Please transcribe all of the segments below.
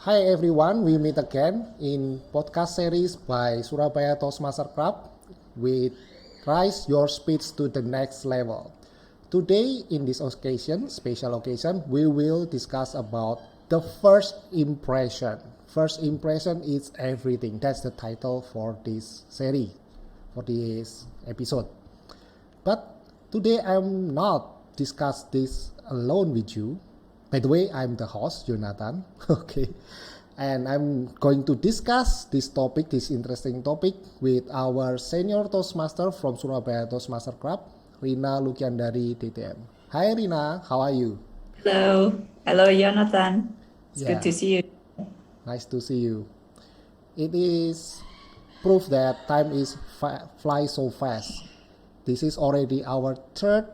Hi everyone, we meet again in podcast series by Surabaya Toastmasters Club with Rise Your Speech to the Next Level. Today in this special occasion, we will discuss about the first impression. First impression is everything. That's the title for this series, for this episode. But today I'm not discuss this alone with you. By the way, I'm the host, Jonathan. Okay. And I'm going to discuss this topic, this interesting topic, with our senior Toastmaster from Surabaya Toastmaster Club, Rina Lukiandari TTM. Hi Rina, how are you? Hello, Jonathan. It's good Yeah, to see you. nice to see you. It is proof that time is fly so fast. This is already our third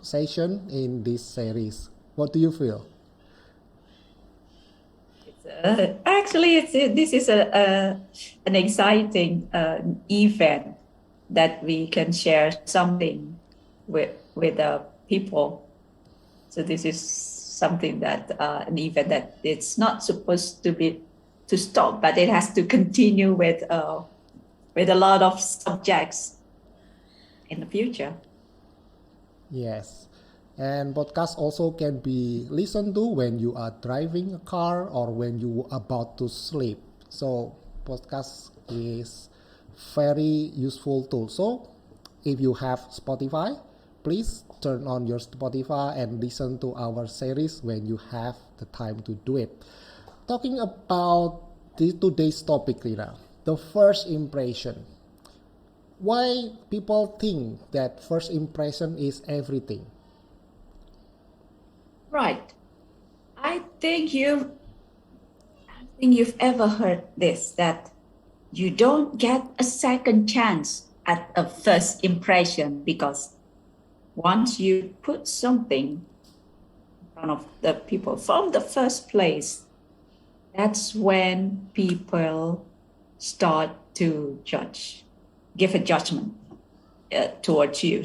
session in this series. What do you feel? This is an exciting event that we can share something with people. So this is something that an event that it's not supposed to stop, but it has to continue with a lot of subjects in the future. Yes. And podcast also can be listened to when you are driving a car or when you are about to sleep. So podcast is very useful tool. So if you have Spotify, please turn on your Spotify and listen to our series when you have the time to do it. Talking about today's topic, Rina, the first impression. Why people think that first impression is everything? Right. I think you've ever heard this that you don't get a second chance at a first impression because once you put something in front of the people from the first place, that's when people start to give a judgment towards you.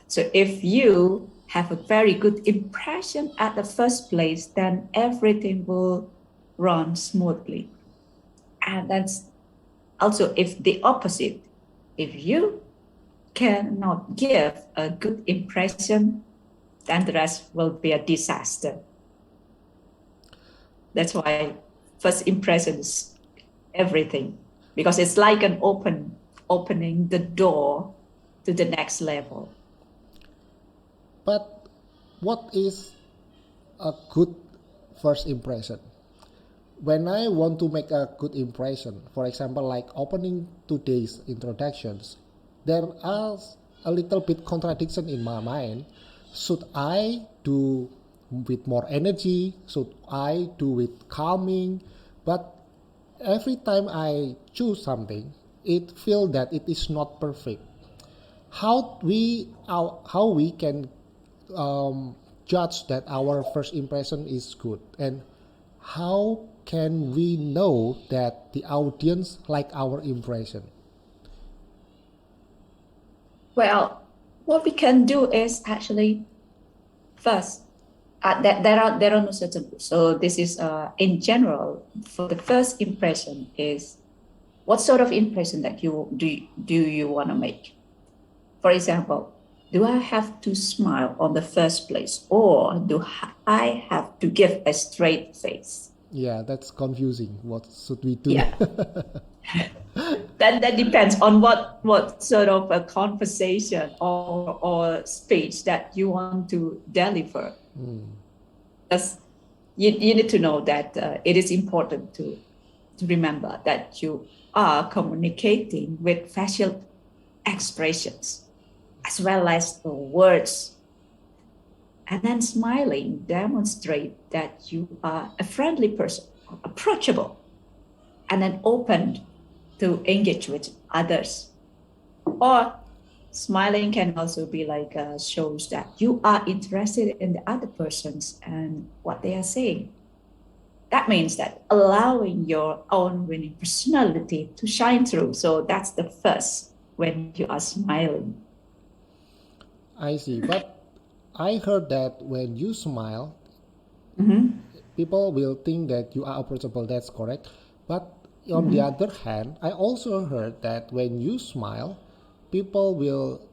So if you have a very good impression at the first place, then everything will run smoothly. And that's also if the opposite, if you cannot give a good impression, then the rest will be a disaster. That's why first impression is everything, because it's like opening the door to the next level. But what is a good first impression? When I want to make a good impression, for example, like opening today's introductions, there are a little bit contradiction in my mind. Should I do with more energy? Should I do with calming? But every time I choose something, it feels that it is not perfect. How we can judge that our first impression is good, and how can we know that the audience like our impression? Well, what we can do is actually first there are no certain rules. So this is in general for the first impression is what sort of impression that you want to make. For example, do I have to smile on the first place, or do I have to give a straight face? Yeah, that's confusing. What should we do? Yeah, that depends on what sort of a conversation or speech that you want to deliver. Because you need to know that it is important to remember that you are communicating with facial expressions as well as the words. And then smiling demonstrate that you are a friendly person, approachable, and then open to engage with others. Or smiling can also be like shows that you are interested in the other persons and what they are saying. That means that allowing your own winning personality to shine through. So that's the first when you are smiling. I see. But I heard that when you smile, Mhm. people will think that you are approachable. That's correct. But on the other hand, I also heard that when you smile, people will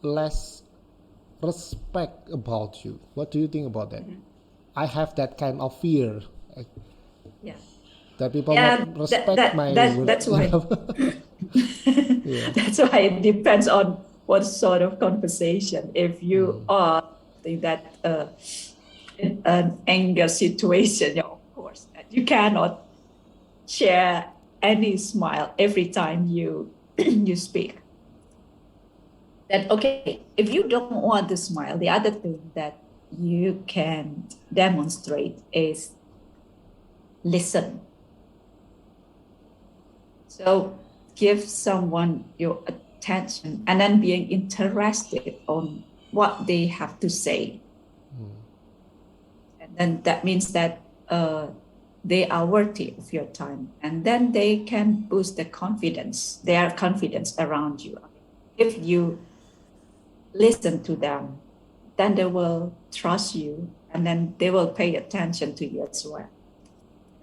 less respect about you. What do you think about that? I have that kind of fear Yeah. that people Yeah, not respect my that's why Yeah. that's why it depends on what sort of conversation. If you are in that in an anger situation, yeah, of course, that you cannot share any smile every time you you speak. That okay, if you don't want to smile, the other thing that you can demonstrate is listen. So give someone your attention and then being interested on what they have to say. And then that means that they are worthy of your time. And then they can boost their confidence around you. If you listen to them, then they will trust you and then they will pay attention to you as well.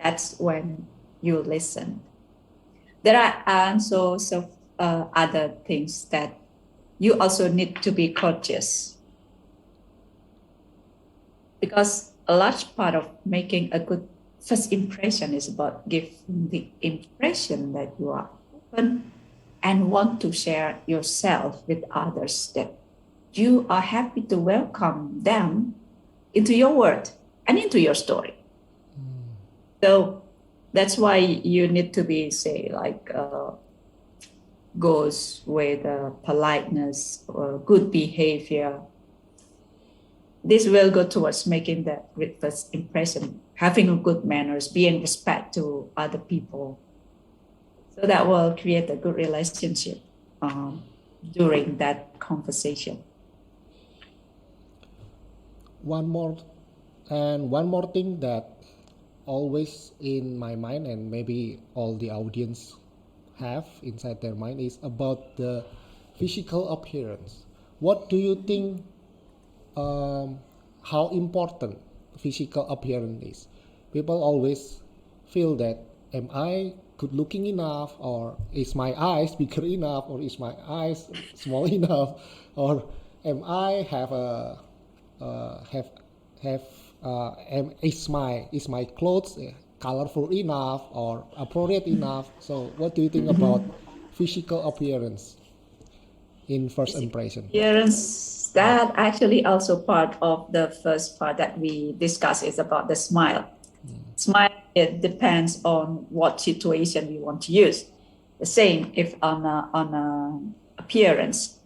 That's when you listen. There are also other things that you also need to be conscious, because a large part of making a good first impression is about giving the impression that you are open and want to share yourself with others, that you are happy to welcome them into your world and into your story. So that's why you need to be, say, like goes with politeness or good behavior. This will go towards making that great first impression, having a good manners, being respect to other people. So that will create a good relationship during that conversation. One more thing that always in my mind, and maybe all the audience have inside their mind, is about the physical appearance. What do you think, how important physical appearance is? People always feel that, am I good looking enough, or is my eyes bigger enough, or is my eyes small enough, or am I have a have is my clothes colorful enough or appropriate enough? So what do you think about physical appearance in first impression? Appearance, that actually also part of the first part that we discussed is about the smile. Smile, it depends on what situation we want to use. The same if on a appearance,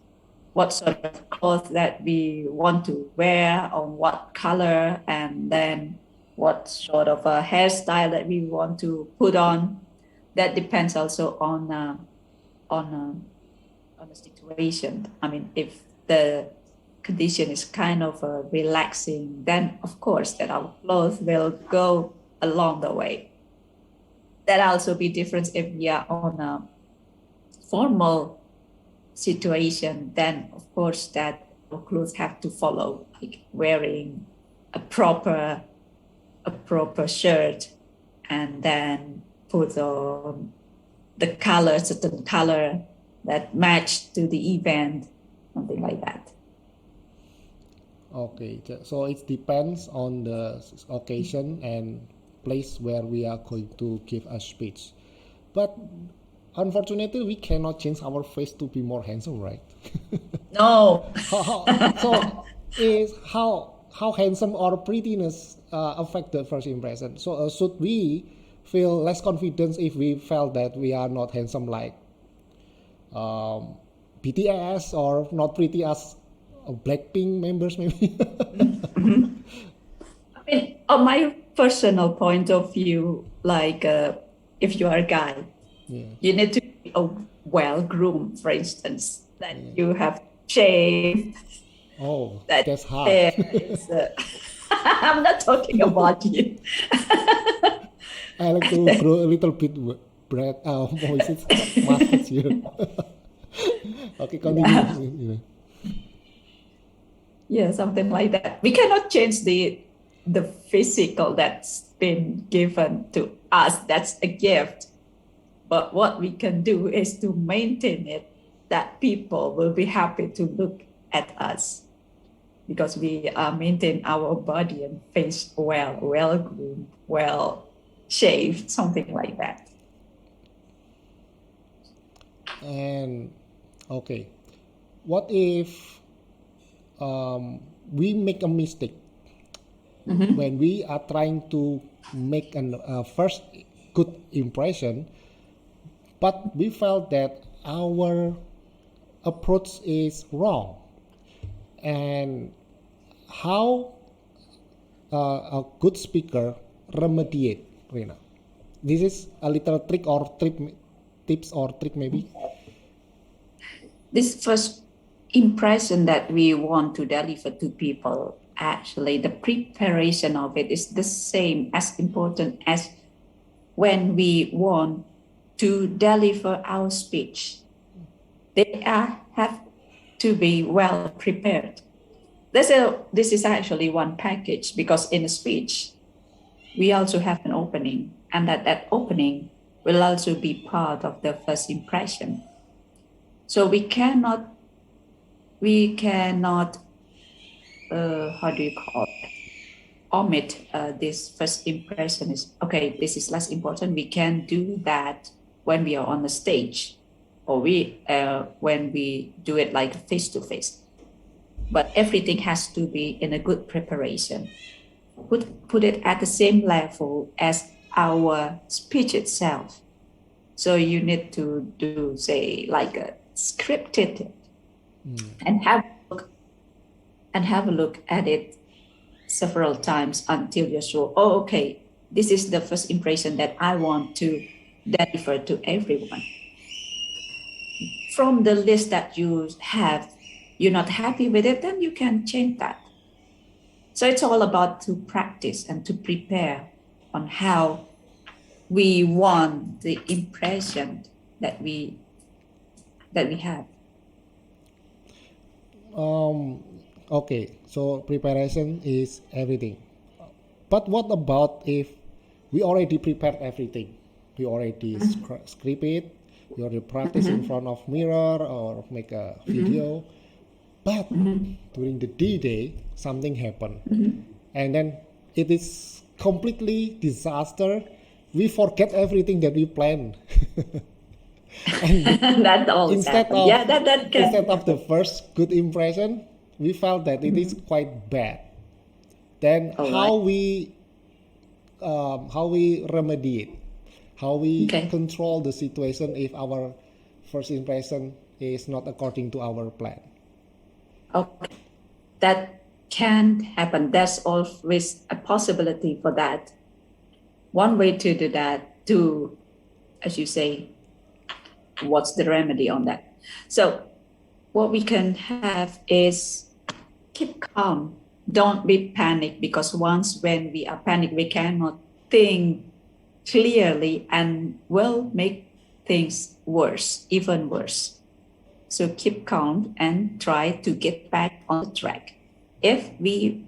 what sort of clothes that we want to wear, on what color, and then what sort of a hairstyle that we want to put on. That depends also on the situation. I mean, if the condition is kind of relaxing, then of course that our clothes will go along the way. That also be different if we are on a formal situation, then of course that our clothes have to follow, like wearing a proper shirt, and then put on the color, certain color that match to the event, something like that. Okay, so it depends on the occasion and place where we are going to give a speech. But unfortunately, we cannot change our face to be more handsome, right? No. How handsome or prettiness affect the first impression? So should we feel less confidence if we felt that we are not handsome like BTS, or not pretty as Blackpink members maybe? I mean, on my personal point of view, like if you are a guy, you need to be a well-groomed, for instance, that you have shaved. Oh, That that's hard. hair is, I'm not talking about you. I like to grow a little bit voices, mustache here. Okay, continue. Yeah, something like that. We cannot change the the physical that's been given to us. That's a gift. But what we can do is to maintain it, that people will be happy to look at us because we maintain our body and face well groomed, well shaved, something like that. And okay, what if we make a mistake when we are trying to make an first good impression, but we felt that our approach is wrong, and how a good speaker remediate, Rina? This is a little trick or tips or trick maybe. This first impression that we want to deliver to people, actually, the preparation of it is the same as important as when we want to deliver our speech. They have to be well prepared. This is actually one package because in a speech, we also have an opening, and that opening will also be part of the first impression. So we cannot how do you call it, omit this first impression is, okay, this is less important. We can do that when we are on the stage, or when we do it like face to face. But everything has to be in a good preparation. Put it at the same level as our speech itself. So you need to do, say, like a scripted and have a look at it several times until you're sure, oh, okay, this is the first impression that I want to deliver to everyone. From the list that you have, you're not happy with it, then you can change that. So it's all about to practice and to prepare on how we want the impression that we have. Okay, so preparation is everything. But what about if we already prepared everything? We already script it, we already practice in front of mirror or make a video. But during the D-Day, something happened. And then it is completely disaster. We forget everything that we planned. And That always happens. Yeah, that can instead of the first good impression, we felt that it is quite bad. Then how we remedy it, how we control the situation if our first impression is not according to our plan. Okay, that can happen. There's always a possibility for that. One way to do that, to, as you say, what's the remedy on that? So what we can have is keep calm. Don't be panicked, because once when we are panicked, we cannot think clearly and will make things worse, even worse. So keep calm and try to get back on the track. If we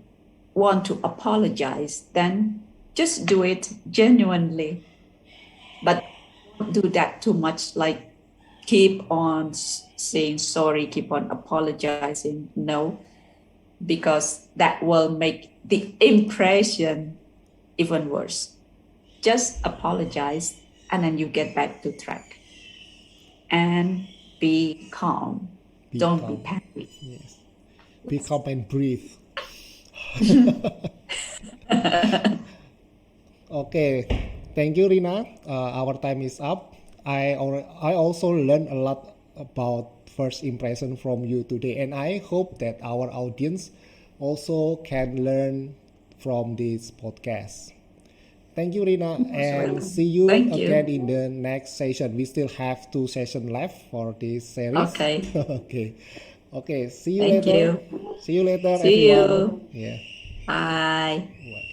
want to apologize, then just do it genuinely. But don't do that too much, like keep on saying sorry, keep on apologizing. No, because that will make the impression even worse. Just apologize and then you get back to track. And be calm. Don't be panicked. Yes. Be calm and breathe. Okay, thank you, Rina. Our time is up. I also learned a lot about first impression from you today, and I hope that our audience also can learn from this podcast. Thank you, Rina, and see you again in the next session. We still have 2 sessions left for this series. Okay. Okay. See you Thank later. you. See you later, See everyone. you. Yeah. Bye. Bye.